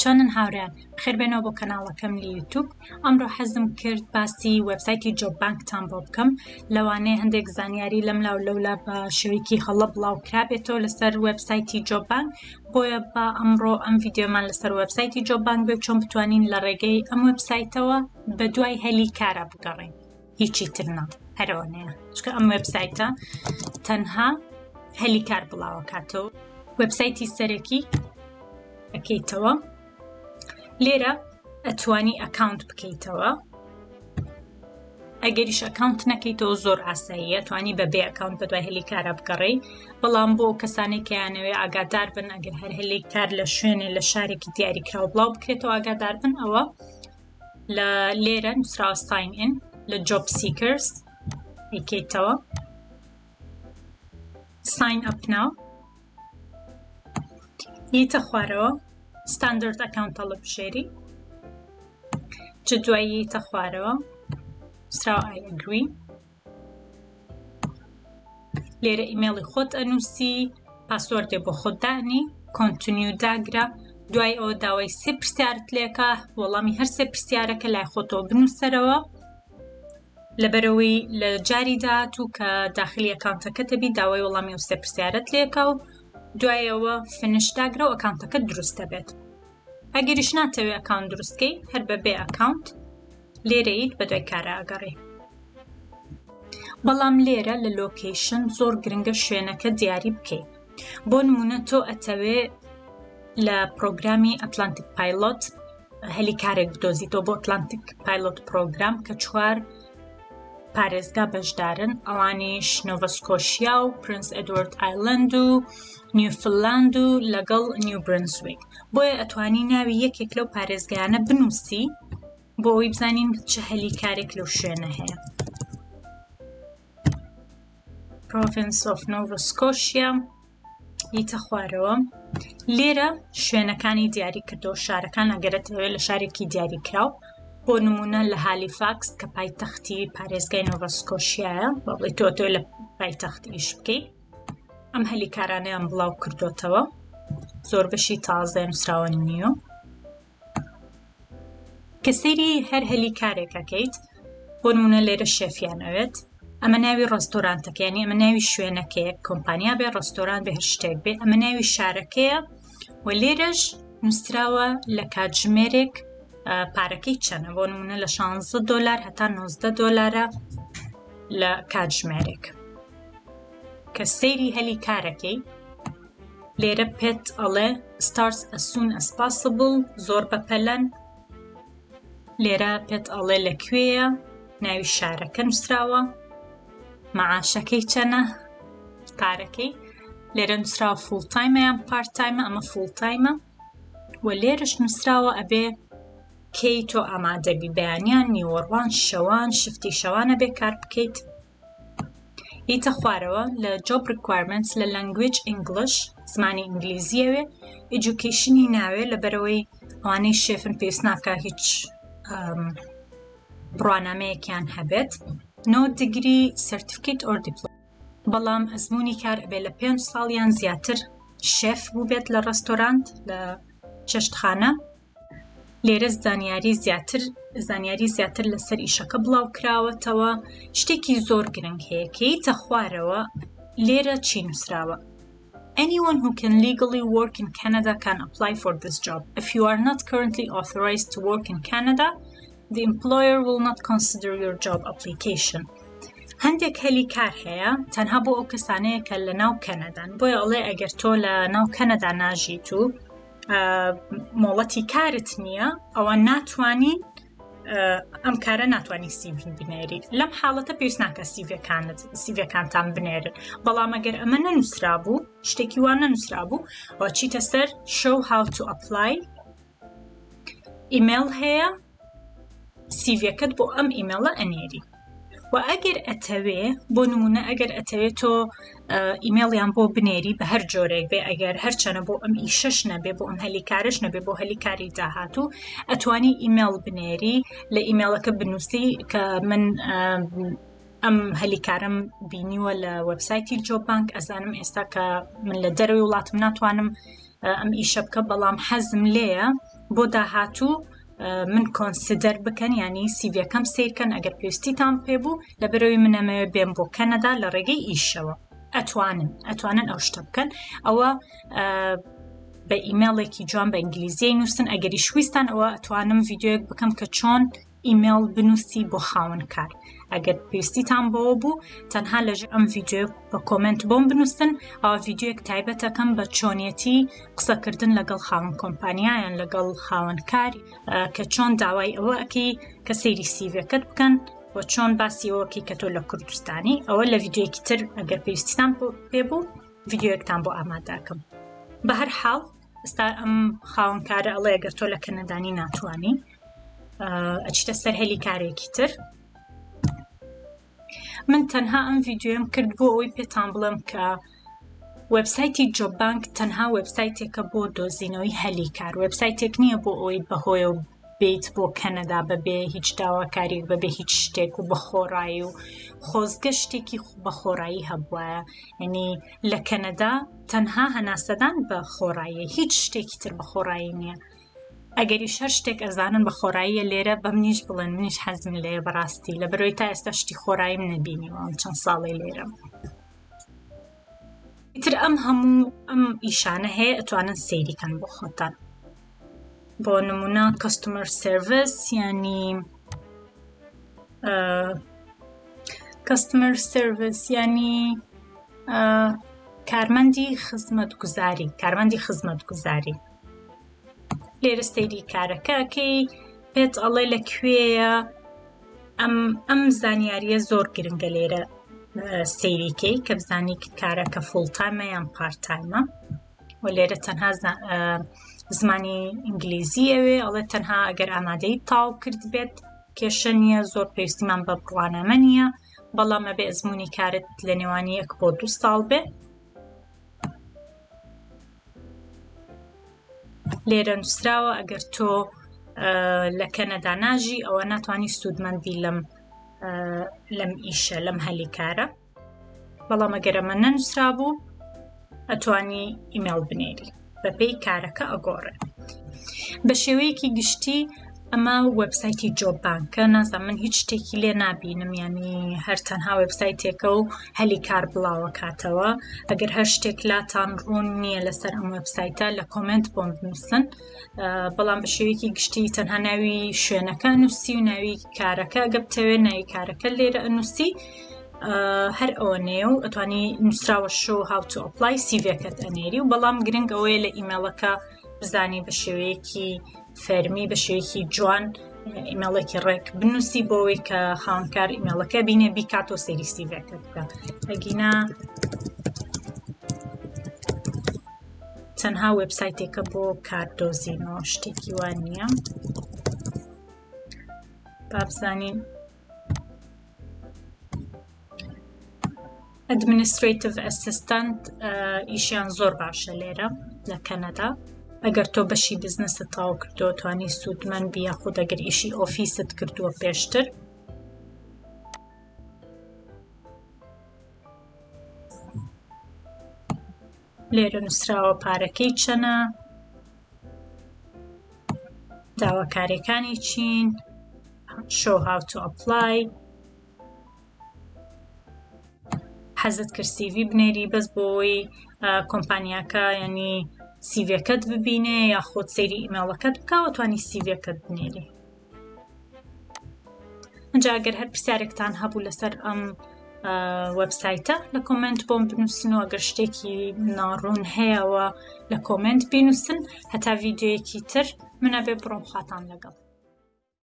چۆنن هاوڕێیان بەخێربێنەوە بۆ کەناڵەکەم لە یوتیوب. ئەمڕۆ حەزم کرد باسی وێبسایتی جۆب بانکتان بۆ بکەم، لەوانەیە هەندێک زانیاری لەم لاو لەولا بە شێوەیەکی هەڵە بڵاو کرابێتەوە لەسەر وێبسایتی جۆب بانک. بۆیە با ئەمڕۆ ئەم ڤیدیۆمان لەسەر وێبسایتی جۆب بانک بێ چۆن بتوانین لە ڕێگەی ئەم وێبسایتەوە بەدوای هەلی کارا بگەڕێین، هیچی تر نا هەرەوەنەیە، چکە ئەم وێبسایتە تەنها هەلی کار بڵاودەکاتەوە. وێبسایتی سەرەکی ئەکەیتەوە، لێرە ئەتوانی ئەکاونت بکەیتەوە. ئەگەریش ئەکاونت نەکەیتەوە زۆر ئاساییە، توانی بەبێ ئەکاونت بەدوای هەلی کارە بگەڕێی. بەڵام بۆ کەسانێک کە یانەوێ ئاگادار بن ئەگەر هەر هەلی کار لە شوێنێ لە شارێکی دیاریکراوە بڵاو بکرێتەوە ئاگادار بن، ئەوە لە لێرە نووسراوە ساین ئین لە جۆب سیکرز ئەیکەیتەوە، ساین ئەپ ناو یتە خوارەوە، ستاندرد ئەکاونت هەڵبژێری، چ دوایی یتە خوارەوە نووسراوە ئای ئەگری. لێرە ئیمێڵی خۆت ئەنووسی، پاسوەردێ بۆ خۆت دانی، کۆنتینیو داگرە، دوای ئەوە داوای سێ پرسیارت لێکە، وەڵامی هەر سێ پرسیارەکە لای خۆتەوە بنووسەرەوە لەبەرەوەی لە جاری داهاتوو کە داخلی ئەکاونتەکەتە بی داوای وەڵامی و سێ پرسیارت لێکە و دوایەوە فنش داگرە و ئەکاونتەکە دروستە بێت. ئەگەریش ناتەوێت ئەکاونت دروستکەی، هەر بەبێ ئەکاونت لێرەیت بەدوای کارە ئەگەڕێ. بەڵام لێرە لە لۆکیشن زۆر گرنگە شوێنەکە دیاری بکەیت. بۆ نمونە تۆ ئەتەوێ لە پرۆگرامی ئەتلانتیک پایلۆت هەلی کارێک بدۆزیتەوە بۆ ئەتلانتیک پایلۆت پرۆگرام کە 4 پارێزگا بەشدارن، ئەوانیش نۆڤا سکۆشیا و پرنس ئێدوارد ئایلەند و نیوفنلاند و لەگەڵ نیو برنسویک. بۆیە ئەتوانی ناوی یەکێک لەو پارێزگایانە بنووسی بۆ ئەوەی بزانین چه هەلی کارێک لەو شوێنە هەیە. پرۆڤینس ئۆف نۆڤا سکۆشیا یتە خوارەوە، لێرە شوێنەکانی دیاری کردەوە، شارەکان ئەگەرێتەوە لە شارێکی دیاری کراو. بۆ نمونە لە هالیفاکس کە پایتەختی پارێزگای نۆڤا سکۆشیایە، بەڵێ تۆ لە پایتەختی ئیش بکەیت. ئەم هەلی کارانەیان بڵاو کردوتەوە، زۆر بەشی تازە نووسراوە نییە. کە سەیری هەر هەلی کارێکەکەیت، بۆ نمونە لێرە شێفیان ئەوێت، ئەمە ناوی ڕێستۆرانتەکە، یعنی ئەمە ناوی شوێنەکەیە، کۆمپانیا بێ، ڕێستۆران بێ، هەر شتێک بێ، ئەمە ناوی شارەکەیە و لێرەش نووسراوە لە کاتژمێرێک پارەکەی چەنە، بۆ نمونە لە $16 هەتا $19 لە کاتژمێرێک. کە سەیری هەلی کارەکەی لێرە پێت ئەڵێ starts as soon as possible، زۆر بەپەلەن. لێرە پێت ئەڵێ لەکوێیە، ناوی شارەکە نووسراوە، مەعاشەکەی چەنە، پارەکەی. لێرە نووسراوە فول تایمە یان پارت تایمە، ئەمە فول تایمە. و لێرەش نووسراوە ئەبێ کەی تۆ ئامادەبی، بەیانیان نیوەڕوان، شەوان، شفتی شەوانە بێ کار بکەیت. یتە خوارەوە لە جۆب ریکوایرمنتس لە لەنگوێج ئینگلیش، زمانی ئینگلیزیەوێ، ئێجوکیشنی ناوێ، لەبەرەوەی ئەوانەی شێفن پێویست ناکە هیچ بڕوانامەیەکیان هەبێت، نۆ دیگری، سەرتیفیکێت ئۆر دیپلۆما. بەڵام ئەزموونی کار ئەبێ لە 5 ساڵیان زیاتر شێف بوو بێت لە ڕێستۆرانت، لە چەشتخانە. لێرە زانیاری زیاتر لەسەر ئیشەکە بڵاو کراوەتەوە. شتێکی زۆر گرنگ هەیە کە یتە خوارەوە، لێرە چی نووسراوە؟ Anyone who can legally work in Canada can apply for this job. If you are not currently authorized to work in Canada, the employer will not consider your job application. هەندێک هەلی کار هەیە تەنها بۆ ئەو کەسانەیە کە لە ناو کەنەدان، بۆیە ئەڵێ ئەگەر تۆ لە ناو کەنەدا ناژیت و مۆڵەتی کارت نییە، ئەوە ناتوانین ئەم کارە ناتوانانی سیڤ بنێری. لەم حاڵەتە پێویست ناکە سیڤەکانتان بنێرن. بەڵام ئەگەر ئەمە نەنووسرا بوو، شتێکی وان نەنووسرا بوو، ئەوە چیتە سەر show how to apply، ئیمێڵ هەیە، سیڤەکەت بۆ ئەم ئیمێڵە ئەنێری. و ئەگەر ئەتەوێ، بۆ نمونە ئەگەر ئەتەوێت تۆ ئیمێڵیان بۆ بنێری بە هەر جۆرێک بێ، ئەگەر هەرچەنە بۆ ئەم ئیشەش نەبێ، بۆ ئەم هەلی کارش نەبێ، بۆ هەلی کاری داهاتوو، ئەتوانی ئیمێڵ بنێری، لە ئیمێڵەکە بنووسی کە من ئەم هەلی کارم بینیوە لە وێبسایتی جۆب بانک، ئەزانم ئێستا کە من لە دەرەوەی وڵاتم ناتوانم ئەم ئیشە بکە، بەڵام حەزم لێیە بۆ داهاتوو من کۆنسیدەر بکەن ینی سیڤیەکەم سیرکەن ئەگەر پێویستیتان پێبوو لەبەرەوەی منەمەوێت بێم بۆ کەنەدا لە ڕێگەی ئیشەوە ئەتوانن ئەو شتە بکەن ئەوە بە ئیمێڵێکی جوان بە ئینگلیزیی نووسن ئەگەری شویستان ئەوە ئەتوانم ڤیدیۆیەک بکەم کە چۆن ئیمێڵ بنووسی بۆ خاوەن کار ئەگەر پێویستیتان بەوە بوو تەنها لەژێر ئەم ڤیدیۆ بە کۆمنت بۆم بنووسن ئەوە ڤیدیۆیەک تایبەتەکەم بە چۆنیەتی قسەکردن لەگەڵ خاوەن کۆمپانیایان لەگەڵ خاوەن کاری کە چۆن داوای ئەوە ئەکەی کە سەیری سیڤەکەت بکەن و چۆن باسی ئەوەکەی کە تۆ لە کوردستانی ئەوە لە ڤیدیۆیەکی تر ئەگەر پێویستیتان پێبوو ڤیدیۆیەکتان بۆ ئامادەکەم بە هەر حاڵ ئێستا ئەم خاوەنکارە ئەڵێ ئەگەر تۆ لە کەنەدانی ناتوانی ئەچیتە سەر هەلی کارێکی تر من تەنها ئەم ڤیدیۆم کرد بۆ ئەوەی پێتان بڵێم کە وێبسایتی جۆببانک تەنها وێبسایتێکە بۆ دۆزینەوەی هەلی کار وێبسایتێک نییە بۆ ئەوەی بەهۆیە و بیت بۆ کەنەدا بەبێ هیچ داواکاریێک بەبێ هیچ شتێک و بەخۆڕایی و خۆزگە شتێکی بەخۆڕایی هەبوایە یعنی لە کەنەدا تەنها هەناسەدان بە خۆڕایی هیچ شتێکی تر بەخۆڕایی نییە ئەگەریش هەر شتێک ئەزانن بە خۆڕاییە لێرە بەم نیش بڵێن منیش حەزم لێ بەڕاستی لەبەرەوەی تا ئێستا شتی خۆڕاییم نەبینیوە چەند ساڵی لێرە ئیتر ئەم هەموو ئەم ئیشانە هەیە ئەتوانن سەیریکەن بۆ خۆتان بۆ نمونە کەستومەر سێڤیس ینی کەستومەر سێڤیس ینی کارمەندی خزمەتگوزاری لێرە سەیری کارەکەکەی پێت ئەڵێ لەکوێیە ئەم زانیاریە زۆر گرنگە لێرە سەیریکەی کە بزانی کارەکە فوڵتایمە یان پارتایمە و لێرە تەنها زمانی ئینگلیزی ئەوێ ئەڵێ تەنها ئەگەر ئامادەی تاو کرد بێت کێشە نییە زۆر پێویستیمان بە بڕوانەمە نییە بەڵام ئەبێ ئەزمموی کارت لە نێوانی 1 بۆ 2 ساڵ بێ لێرە نووسراوە ئەگەر تۆ لە کەنەدا ناژی ئەوە ناتوانانی سوودمەندی لەم ئیشە لەم هەلی کارە بەڵام ئەگەر ئەمە نەنووسرا بوو ئەتوانی ئیمێڵ بنێری بەپێی کارەکە ئەگۆڕێ بە شێوەیەکی گشتی ئەمە وێبسایتی جۆببانکە نازان من هیچ شتێکی لێ نابینم ینی هەر تەنها وێبسایتێکە و هەلی کار بڵاودەکاتەوە ئەگەر هەر شتێک لاتان ڕوون نییە لەسەر ئەم وێبسایتە لە کۆمنت بۆم بنووسن بەڵام بە شێوەیەکی گشتی تەنها ناوی شوێنەکە نووسی و ناوی کارەکە ئەگە بتەوێت ناوی کارەکە لێرە ئەنووسی هەر ئەوە نێ و ئەتوانی نووسراوە شۆ هاو تو ئەپلای سیڤەکەت ئەنێری و بەڵام گرنگ ئەوەیە لە ئیمێڵەکە بزانی بە شێوەیەکی فەرمی بە شێوەیەکی جوان ئیمێڵێکی ڕێک بنووسی بۆەوەی کە خاوەنکار ئیمێڵەکە بینێ بیکاتۆ سەیری سیڤەکەت بکە ئەگینا تەنها وێبسایتێکە بۆ کاردۆزینەوە شتێکی وان نییە با بزانین ئەدمینسترێتیڤ ئەسیستەنت ئیشیان زۆر باشە لێرە لە کەنەدا ئەگەر تۆ بەشی بزنست تاو کردو توانی سوودمەند بی یاخود ئەگەر ئیشی ئۆفیست کردووە پێشتر لێرە نووسراوە پارەکەی چەنە داواکاریەکانی چین show how to apply حەزت کرد CV بنێری بەس بۆی کۆمپانیاکە ینی سیڤەکەت ببینێ یاخۆت سەیری ئیمێڵەکەت بکەوە توانی سیڤەکەت بنێری ئەنجا ئەگەر هەر پرسیارێکتان هەبوو لەسەر ئەم وێبسایتە لە کۆمنت بۆم بنووسن و ئەگەر شتێکی ناڕوون هەیەەوە لە کۆمنت بینووسن هەتا ڤیدیۆیەکی تر منە بێ بڕۆم خواتان لەگەڵ